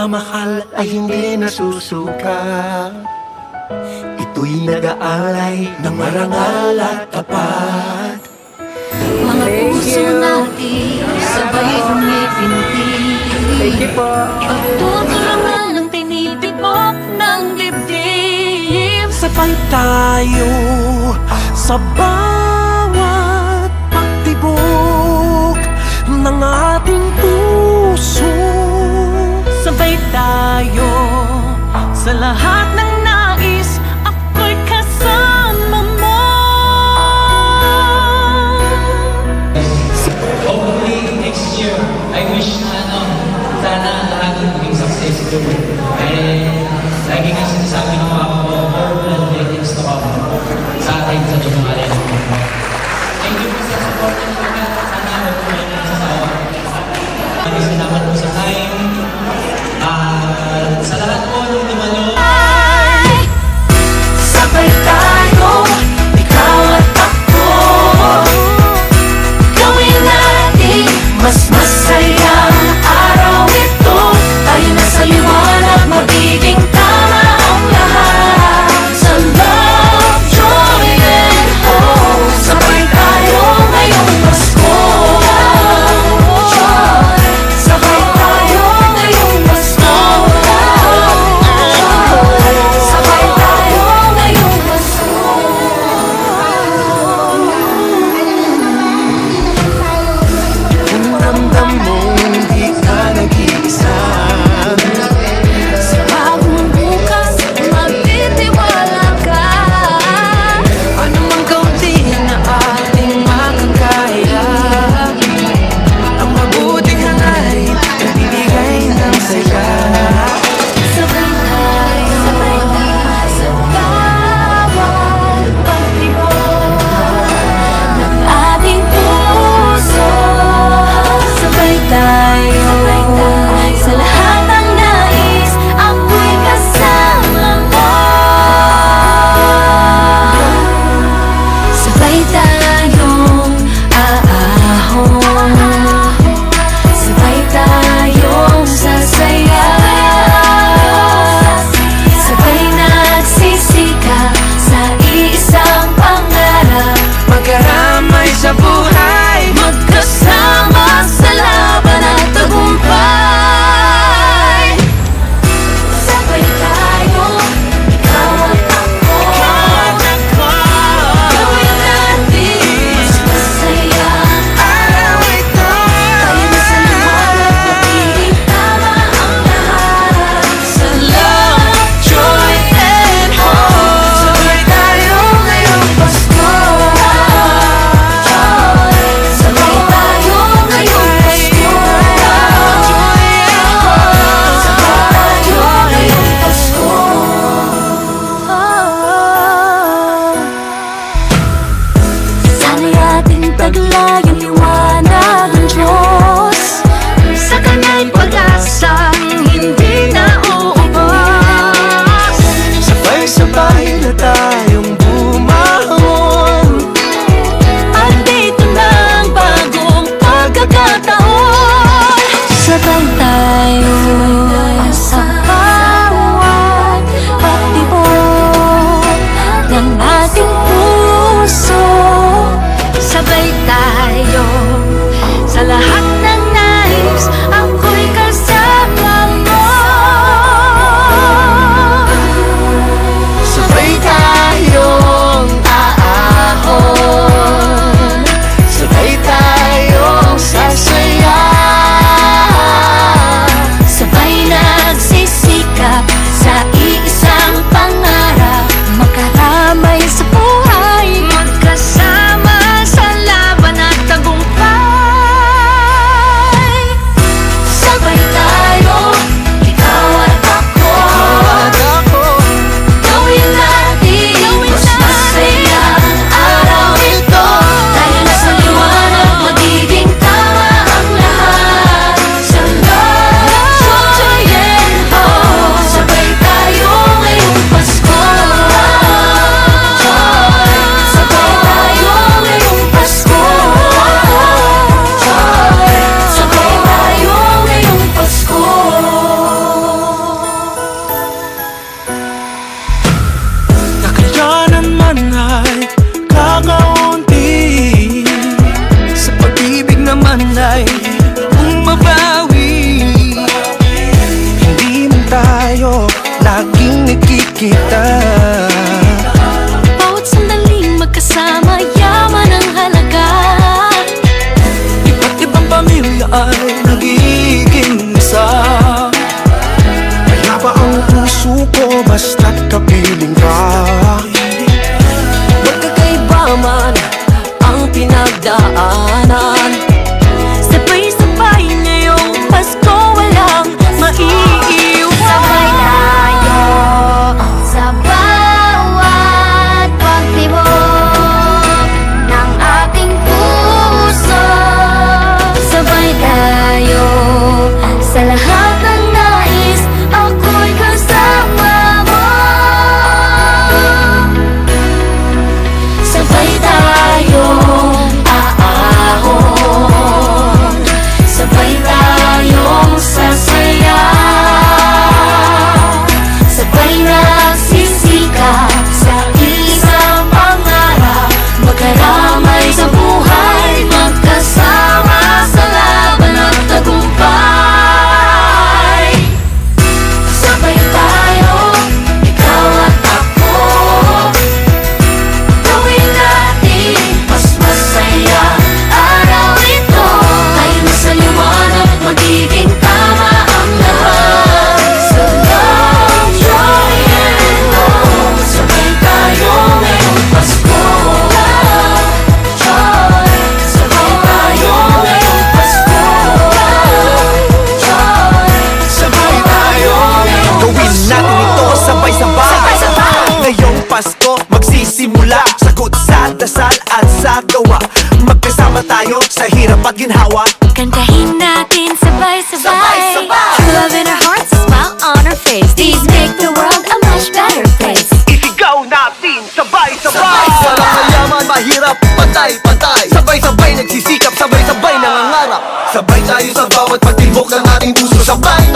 pagmamahal ay hindi nasusuka. Ito'y nag-aalay ng marangal at tapat. Mga puso natin sabay umipintig. Thank you po. Pagtutulungan ng tinitibok ng dibdib. Sabay tayo sa bawat pagtibok ng ating puso. Sabay tayo sa lahat ng nais, ako'y kasama mo. Hopefully next year, I wish na sana lahat maging successful. And lagi nga sinasabi ng mga ko, more blood legends to come sa atin sa Jumare. Thank you po sa support ng mga. Sana ako po yan sa sawa. Maraming salamat po sa time. Sa lahat po nung dumalo. Sabay tayo, ikaw at ako. Gawin natin mas masayang araw ito. Tayo na sa liwanag, magiging tama ang lahat. Sa love, joy, and hope. Sabay tayo ngayong Pasko. Sabay tayo ngayong Pasko. Sabay tayo ngayong Pasko. Kung ramdam mo hindi ka nag-iisa, Sa bagong bukas, magtitiwala ka. anumang kaunti na ating makakaya, ang mabuting hangarin ang bibigay ng saya. Sabay tayo sa bawat pagtibok ng ating puso. Sabay tayo sa lahat ng nais, ako'y kasama mo. Sabay tayong aahon, sabay tayong sasaya, sabay nagsisikap sa isang pangarap. Magkaramay sa buhay, Magkasama sa laban at tagumpay. Sabay tayo, ikaw at ako. Gawin natin mas masaya ang araw ito. Tayo na sa liwanag, magiging tama ang lahat. Sa love, joy, and hope. Sabay tayo ngayong Pasko. Sabay tayo ngayong Pasko. Sabay tayo ngayong Pasko. Sana'y ating taglay ang liwanag ng Diyos. Sa Kanya'y pag-asang hindi na uubos. sabay-sabay na tayong bumangon. Andito na ang bagong pagkakataon. Sabay tayo sa bawat pagtibok ng ating puso. Sabay tayo sa lahat ng nais, ako'y kasama mo. Sabay tayong aahon, sabay tayong sasaya, Sabay nagsisikap sa iisang pangarap. Magkaramay sa buhay. kita. Bawat sandaling magkasama, yaman ang halaga. Iba't ibang pamilya ay nagiging isa. Kaya ba ang puso ko basta't kapiling ka? Magkakaiba man ang pinagdaanan, sabay-sabay ngayong Pasko walang maiiwan. Sabay tayo sa bawat pagtibok ng ating puso. Sabay tayo sa lahat ng nais, ako'y kasama mo. Sabay tayong aahon, sabay tayong sasaya, sabay nagsisikap sa isang pangarap, magkaramay sa buhay, magkasama sa laban at tagumpay. Sabay tayo, ikaw at ako, gawin natin mas masaya araw ito. Tayo na sa liwanag, magiging tama ang lahat. Sa love, joy, and hope, sabay tayo ngayong Pasko. Love, joy, sabay tayo ngayong Pasko. Love, joy, sabay tayo ngayong Gawin natin ito sabay-sabay. Ngayong Pasko magsisimula, sagot sa dasal at sa gawa. Magkasama tayo sa hirap at ginhawa. Kantahin natin sabay-sabay. True love in our hearts, a smile on our face. These make the world a much better place. Isigaw natin sabay-sabay. Walang mayaman, mahirap, pantay-pantay. Sabay-sabay nagsisikap, sabay-sabay nangangarap. Sabay tayo sa bawat pagtibok ng ating puso. Sabay